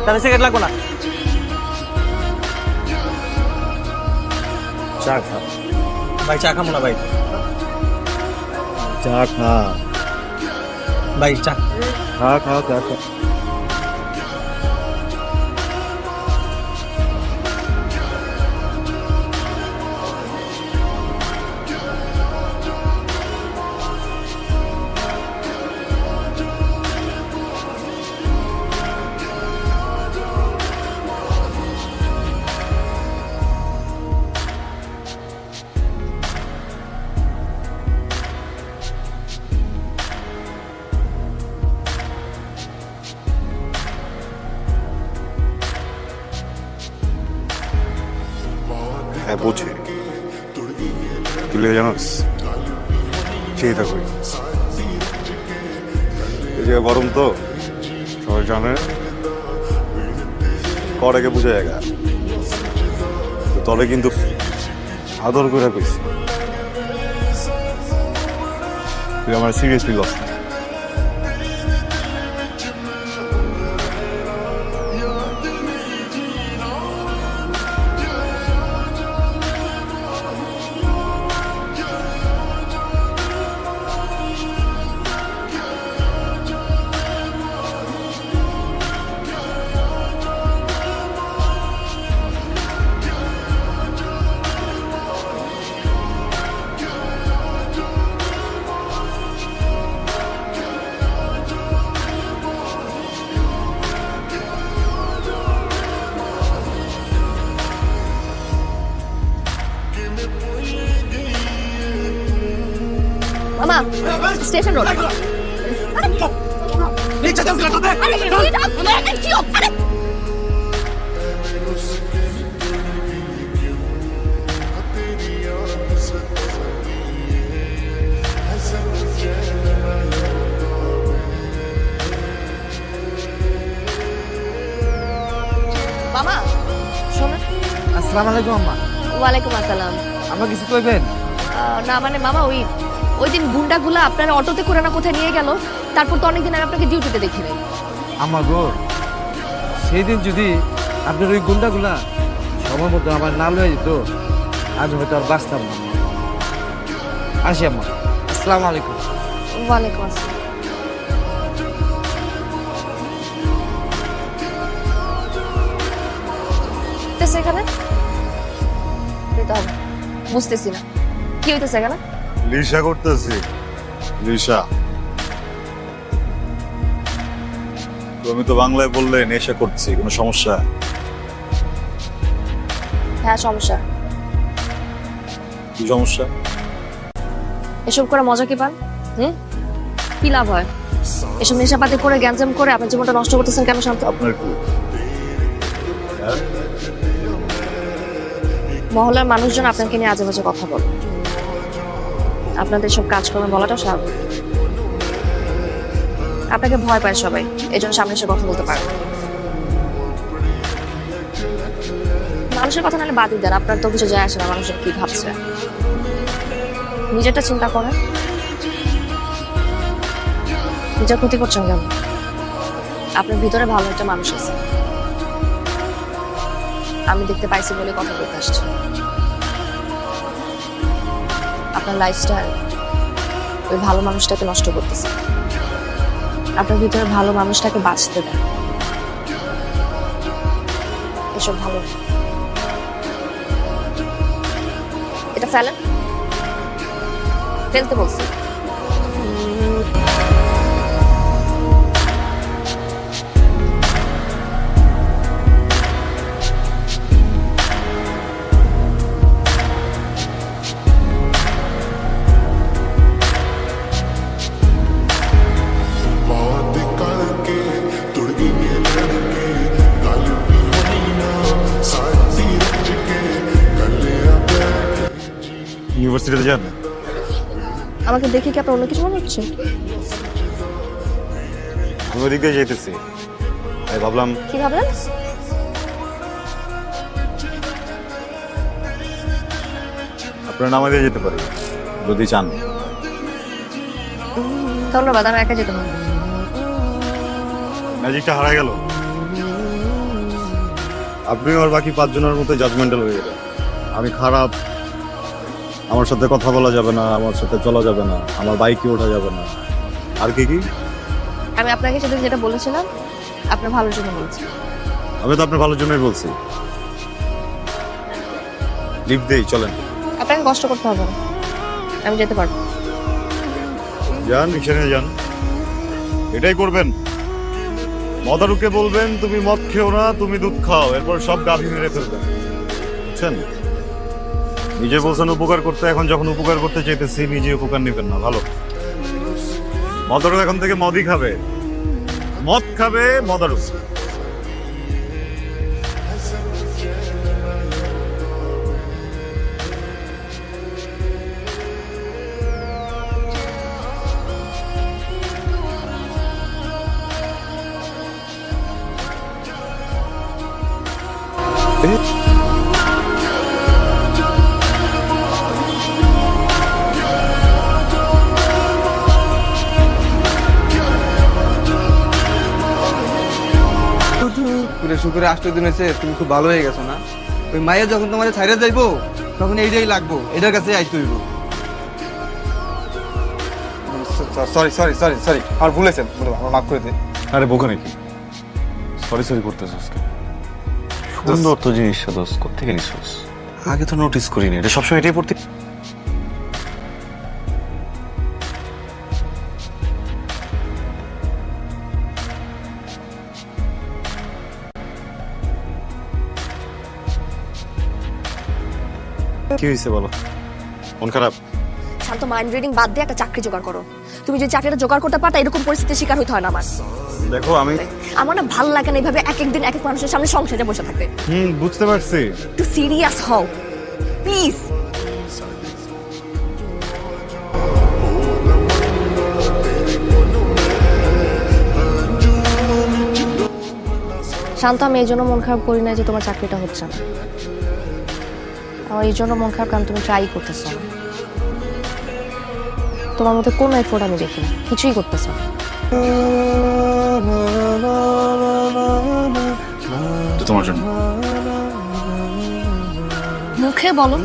তাহলে সিগারেট লাগবো না। চা খা, ভাই চা খাবো না ভাই। চা খা, ভাই চা খা খা চা খা। হ্যাঁ বুঝি, তুই জানাস সেই থাকবে এই জায়গা গরম তো সবাই জানে, কড়াকে বুঝে জায়গা তলে কিন্তু আদর করে কইছি তুই আমার সিরিয়াসলি লস। মামা স্টেশন রোড। মামা শোনো। আসসালামু আলাইকুম আম্মা। ওয়ালাইকুম আসসালাম। আম্মা কিছু কইবেন? না মানে মামা ওই দিন গুন্ডাগুলা আপনার অটোতে করে না কোথায় নিয়ে গেল, তারপর তো অনেকদিন আর আপনাকে ডিউটিতে দেখি নাই। আম্মা গো, সেই দিন যদি আপনার ওই গুন্ডাগুলা সময় মতো আমার না লয়ে যেত, আজ হয়তো আর বাঁচতাম না। আসি আম্মা, আসসালামু আলাইকুম। ওয়ালাইকুম আসসালাম। এখানে বুঝতেছি না কি হইতেছে এখানে। লিসা করতেছি লিসা, তুমি তো বাংলায় বললে নেশা করছি, কোনো সমস্যা? হ্যাঁ সমস্যা। কি সমস্যা? এসব করে মজা কি পান? কি লাভ হয় এসব নেশাপাতি করে গ্যাঞ্জাম করে আপনার জীবনটা নষ্ট করতেছেন কেন শান্ত? আপনার কি মহল্লার মানুষজন আপনাকে নিয়ে আজে বাজে কথা বলে, আপনাদের সব কাজকর্মে বলাটা স্বাভাবিক। আপনাকে ভয় পায় সবাই, এই জন্য সামনে এসে কথা বলতে পারে। মানুষের কথা নাহলে বাদই দেন, আপনার তো কিছু যায় আসে না মানুষের কি ভাবছে। নিজেরটা চিন্তা করেন। নিজের ক্ষতি করছেন কেন? আপনার ভিতরে ভালো একটা মানুষ আছে, আমি দেখতে পাইছি বলে কথা বলতে আসছি। আপনার লাইফস্টাইল ওই ভালো মানুষটাকে নষ্ট করতেছে। আপনার ভিতরে ভালো মানুষটাকে বাঁচতে দেন, এসব ভালো। এটা ফেলেন, ফেলতে বলছি। ইউনিভার্সিটিতে যান? আমাকে দেখে কি আপনার অন্য কিছু মনে হচ্ছে? আমি ওদিক দিয়ে যেতেছি, তাই ভাবলাম। কি ভাবলেন? আপনার নামে দিয়ে যেতে পারি যদি চান। ধন্যবাদ, আমি একা যেতে হবে। ম্যাজিকটা হারা গেল। আপনি আর বাকি 5 জনের মতো জাজমেন্টাল হয়ে গেলেন। আমি খারাপ, আমার সাথে কথা বলা যাবে না, আমার সাথে চলা যাবে না, আমার বাইকে ওঠা যাবে না, আর কি কি? আমি আপনাকে সেদিন যেটা বলেছিলাম আপনার ভালোর জন্য বলছি। আমি তো আপনার ভালোর জন্যই বলছি। লিভ দেই, চলেন। আপনাকে কষ্ট করতে হবে না, আমি যেতে পারবো। যান, রিক্সা নিয়ে যান। এটাই করবেন। মদারুকে বলবেন তুমি মদ খেও না, তুমি দুধ খাও, এরপর সব গাভী মেরে ফেলবেন, বুঝছেন? নিজে বলছেন উপকার করতে, এখন যখন উপকার করতে চাইতেছি নিজে উপকার নেবেন না। ভালো, মদারু এখন থেকে মদই খাবে, মদ খাবে মদারু। শুক্রে 8 দিন হয়েছে, তুমি খুব ভালো হয়ে গেছো না? ওই মাইয়া যখন তোমার ছাইরা যাইবো তখন এইটাই লাগবো, এটার কাছে আইতে হইব। সরি সরি সরি সরি, আমার ভুল হয়েছে, আমার মাফ করে দে। আরে বোকা নাকি? সরি সরি করতেছিস কেন? সুন্দর তো জিনিসটা দোষ, কোথেকে নিছিস? আগে তো নোটিস করিনি, এটা সবসময় এটাই পড়তে। কি হয়েছে বলো? মন খারাপ? শান্ত, মাইন্ড রিডিং বাদ দিয়ে একটা চাকরি জোগাড় করো। তুমি যদি চাকরিটা জোগাড় করতে পারতা এরকম পরিস্থিতির শিকার হইতে হয় না আমার। দেখো আমার না ভালো লাগে না এইভাবে এক একদিন এক এক মানুষের সামনে সংসারে বসে থাকতে। বুঝতে পারছি। একটু সিরিয়াস হও প্লিজ। শান্ত, আমি এই জন্য মন খারাপ করি না যে তোমার চাকরিটা হচ্ছে না। আমার এই জন্য মন খারাপ কারণ তুমি ট্রাই করতেছো না। তোমার মধ্যে কোনো এফোর্ট আমি দেখি না, কিছুই করতেছো না। তোমার জন্য মুখে বলো।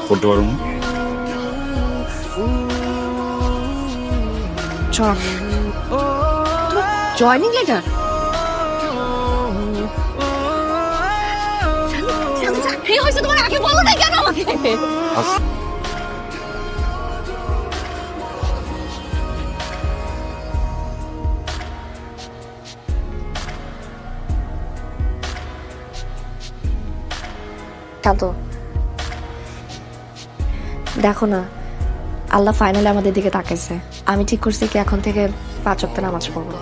করতে পারবো না। Joining letter? চাকরি হয়েছে তোমার, আগে বলো না কেন আমাকে? শান্ত, দেখো না, আল্লাহ ফাইনালি আমাদের দিকে তাকাইছে। আমি ঠিক করছি কি এখন থেকে 5 ওয়াক্ত নামাজ পড়বো।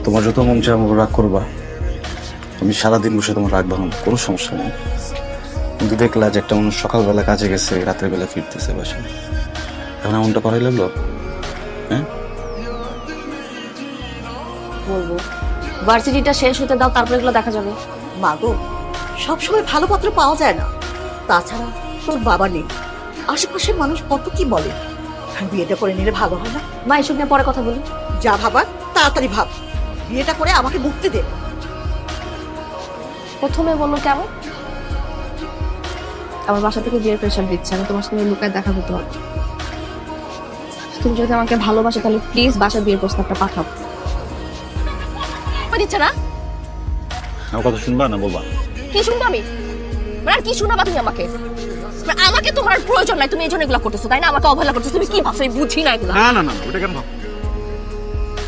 তোমার যত মন চায় আমাকে রাগ করবা, আমি সারাদিন বসে তোমার রাগ ভাঙব, কোনো সমস্যা নেই। কিন্তু দেখলা যে একটা মানুষ সকালবেলা কাজে গেছে, রাতের বেলা ফিরতেছে বাসায়, এখন এমনটা করাই লাগলো? হ্যাঁ, বলবো ভার্সিটিটা শেষ হতে দাও, তারপর এগুলো দেখা যাবে। মাগো, সবসময় ভালো পাত্র পাওয়া যায় না। তাছাড়া তোর বাবা নেই, আশেপাশের মানুষ কত কি বলে। বিয়েটা করে নিলে ভালো হয় না? মা, এসব নিয়ে পরে কথা বলি। যা ভাবার তাড়াতাড়ি ভাব, বিয়েটা করে আমাকে মুক্তি দে। প্রথমে বললো কেমন? আমার বাসা থেকে বিয়ের প্রেশার দিচ্ছে, আমি তোমার সঙ্গে লুকায় দেখা করতে হবে। তুমি যদি আমাকে ভালোবাসো তাহলে প্লিজ বাসার বিয়ের প্রস্তাবটা পাঠাও। দিচ্ছে না? আমার কথা শুনবা না বলবা? কি শুনবো আমি? আর কি শোনাবা তুমি আমাকে? আমাকে তোমার প্রয়োজন নাই, তুমি এই জন্য এগুলো করতেছো তাই না? আমাকে অবহেলা করতেছো, তুমি কি ভাবছো? বুঝি না এগুলো। না না না, ওটা কেন ভাব?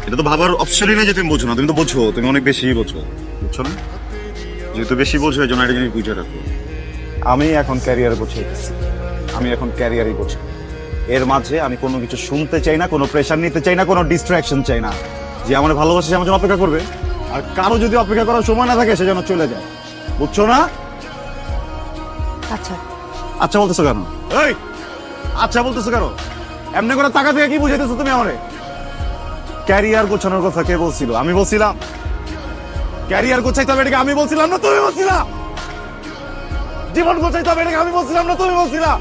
এটা তো ভাবার অপশনই নেই যে তুমি বোঝো না। তুমি তো বোঝো, তুমি অনেক বেশি বোঝো, বুঝছো না? যেহেতু বেশি বোঝো এই জন্য এটা জিনিস বুঝে রাখো। আমি এখন ক্যারিয়ার গোছাইতেছি, আমি এখন ক্যারিয়ারই গোছাই। এর মাঝে আমি কোনো কিছু শুনতে চাই না, কোনো প্রেশার নিতে চাই না, কোনো ডিস্ট্রাকশন চাই না। যে আমার ভালোবাসে সে আমার জন্য অপেক্ষা করবে, আর কারো যদি অপেক্ষা করার সময় না থাকে সে যেন চলে যায়, বুঝছো না? আচ্ছা আচ্ছা বলতেছো কেন? এই আচ্ছা বলতেছো কেন? এমনি করে টাকা থেকে কি বুঝাইতেছো তুমি আমারে? ক্যারিয়ার গোছানোর কথা কে বলছিল? আমি বলছিলাম। ক্যারিয়ার গোছাইতে হবে এটাকে আমি বলছিলাম না তুমি বলছিলা? জীবন গোছাইতে হবে, এটাকে আমি বলছিলাম না তুমি বলছিলা।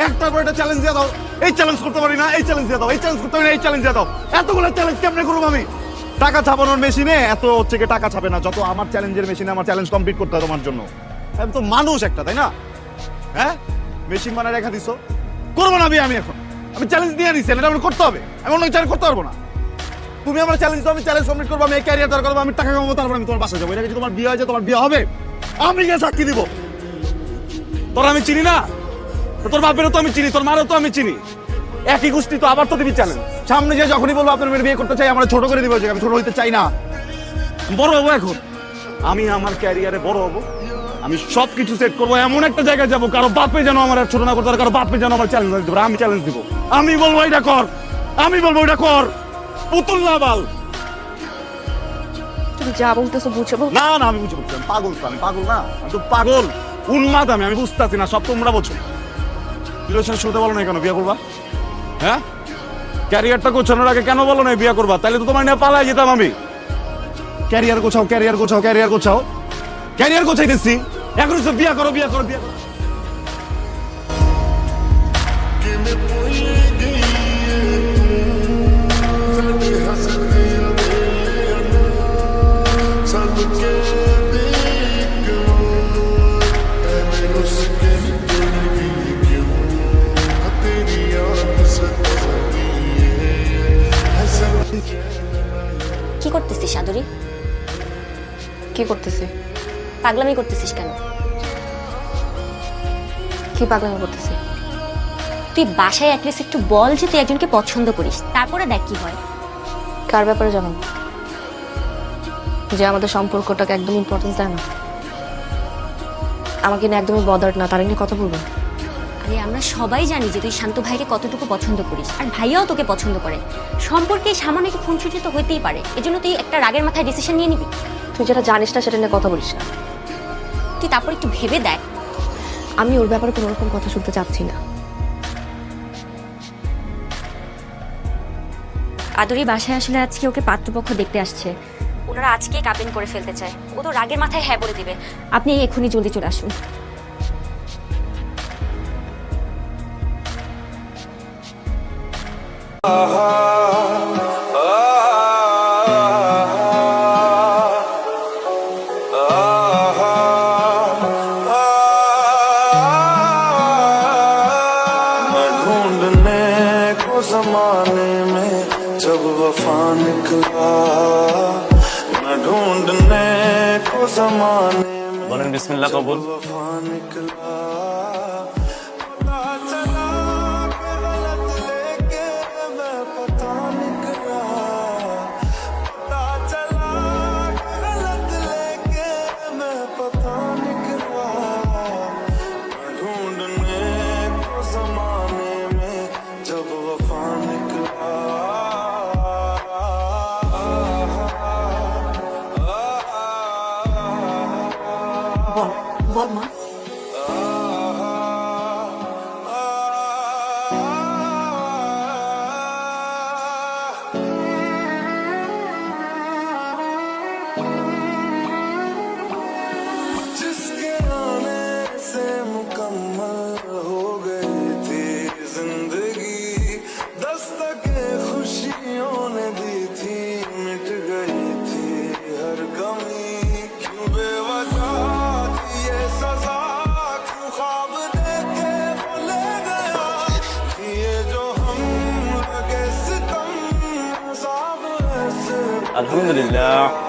একটার পর একটা চ্যালেঞ্জ দিয়ে দাও, এই চ্যালেঞ্জ করতে পারি না, এই চ্যালেঞ্জ দিয়ে দাও, এই চ্যালেঞ্জ করতে পারি না, এই চ্যালেঞ্জ দিয়ে দাও। এতগুলো চ্যালেঞ্জ কেমনে করবো আমি? টাকা ছাপানোর মেশিনে এত হচ্ছে কি টাকা ছাপে না, যত আমার চ্যালেঞ্জের মেশিনে আমার চ্যালেঞ্জ কমপ্লিট করতে হয় তোমার জন্য। আমি তো মানুষ একটা, তাই না? হ্যাঁ, মেশিন বানায় রেখা দিছো, করবো না আমি এখন। আমি চ্যালেঞ্জ নিয়ে নিছি, এটা আমার করতে হবে, আমি অন্য চ্যালেঞ্জ করতে পারবো না। তুমি আমার চ্যালেঞ্জ দাও, আমি চ্যালেঞ্জ কমপ্লিট করবো, আমি এই ক্যারিয়ার তৈরি করবো, আমি টাকা কামাবো, তারপর আমি তোমার বাসায় যাবো। এটা যদি তোমার বিয়ে হয়েছে, তোমার বিয়ে হবে, আমি গিয়ে সাক্ষী দিব। তোর আমি চিনি না, তোর বাপেরও তো আমি চিনি, তোর মারও তো আমি চিনি, একই গোষ্ঠী তো। আবার তো দিবি চ্যালেঞ্জ। সামনে যে যখনই বলবো আপনার মেয়ের বিয়ে করতে চাই, আমরা ছোট করে দিব, আমি ছোট হইতে চাই না, বড় হবো। এখন আমি আমার ক্যারিয়ারে বড় হবো, আমি সবকিছু সেট করবো, এমন একটা জায়গায় যাবো কারো বাপে যেন আমার আর ছোট না করতে পারে, কারো বাপে যেন আমার চ্যালেঞ্জ দিতে পারে। আমি চ্যালেঞ্জ দিব, আমি বলবো এটা কর, আমি বলবো এটা কর, পুতুল না বাল। তুমি যা বলতেছো বুঝবো না না, আমি বুঝে বলছি, আমি পাগল তো, আমি পাগল না, আমি তো পাগল, উন্মাদ আমি বুঝতেছি না, সব তোমরা বোঝো। রিলেশন শুরুতে বলো না কেন বিয়ে করবা? হ্যাঁ, ক্যারিয়ারটা গোছানোর আগে কেন বলো না বিয়ে করবা? তাহলে তো তোমার নিয়ে পালাই যেতাম আমি। ক্যারিয়ার গোছাও, ক্যারিয়ার গোছাও, ক্যারিয়ার গোছাও, ক্যারিয়ার গোছাইতেছি, এখন বিয়ে করো, বিয়ে করো, বিয়ে করো। কি করতেছিস আদুরি? কি করতেছে? পাগলামি করতেছিস কেন? কি পাগলামি করতেছে? তুই বাসায় অ্যাটলিস্ট একটু বল যে তুই একজনকে পছন্দ করিস, তারপরে দেখ কি হয়। কার ব্যাপারে জানো? যে আমাদের সম্পর্কটাকে একদম ইম্পর্টেন্স দেয় না, আমাকে নিয়ে একদমই বদার্ড না, তার নিয়ে কথা বলবো। আরে আমরা সবাই জানি যে তুই শান্ত ভাইকে কতটুকু পছন্দ করিস, আর ভাইয়াও তোকে পছন্দ করে। সম্পর্কে সামান্য একটু খুনসুটি তো হইতেই পারে, এজন্য তুই একটা রাগের মাথায় ডিসিশন নিয়ে নিবি? তুই যেটা জানিস না সেটা নিয়ে কথা বলিস না। তুই তারপর একটু ভেবে দেখ। আমি ওর ব্যাপারে কোনো রকম কথা শুনতে চাচ্ছি না। আদুরি বাসায় আসলে আজকে ওকে পাত্রপক্ষ দেখতে আসছে, ওনারা আজকেই কাবিন করে ফেলতে চায়। ও তো রাগের মাথায় হ্যাঁ বলে দিবে। আপনি এক্ষুনি জলদি চলে আসুন। मैं ढूंढने को जमाने में जब वफा निकला, मैं ढूंढने को जमाने में বলেন বিসমিল্লাহ কবুল। वफा निकला, पता चला कि गलत लेके मैं पता निकला, पता चला कि गलत लेके मैं पता निकला, मैं ढूंढने को जमाने में जब वफा निकला। বল বল মা। जिसके आने से मुकम्मल हो गई थी जिंदगी, दस्तके खुशियों ने दी थी, मिट गई थी हर कमी, क्यों बेवजह थी ये सजा, क्यों ख्वाब देखे वो ले गया, ये जो हम लगे सितम, अज़ाब ऐसे আলহামদুলিল্লাহ।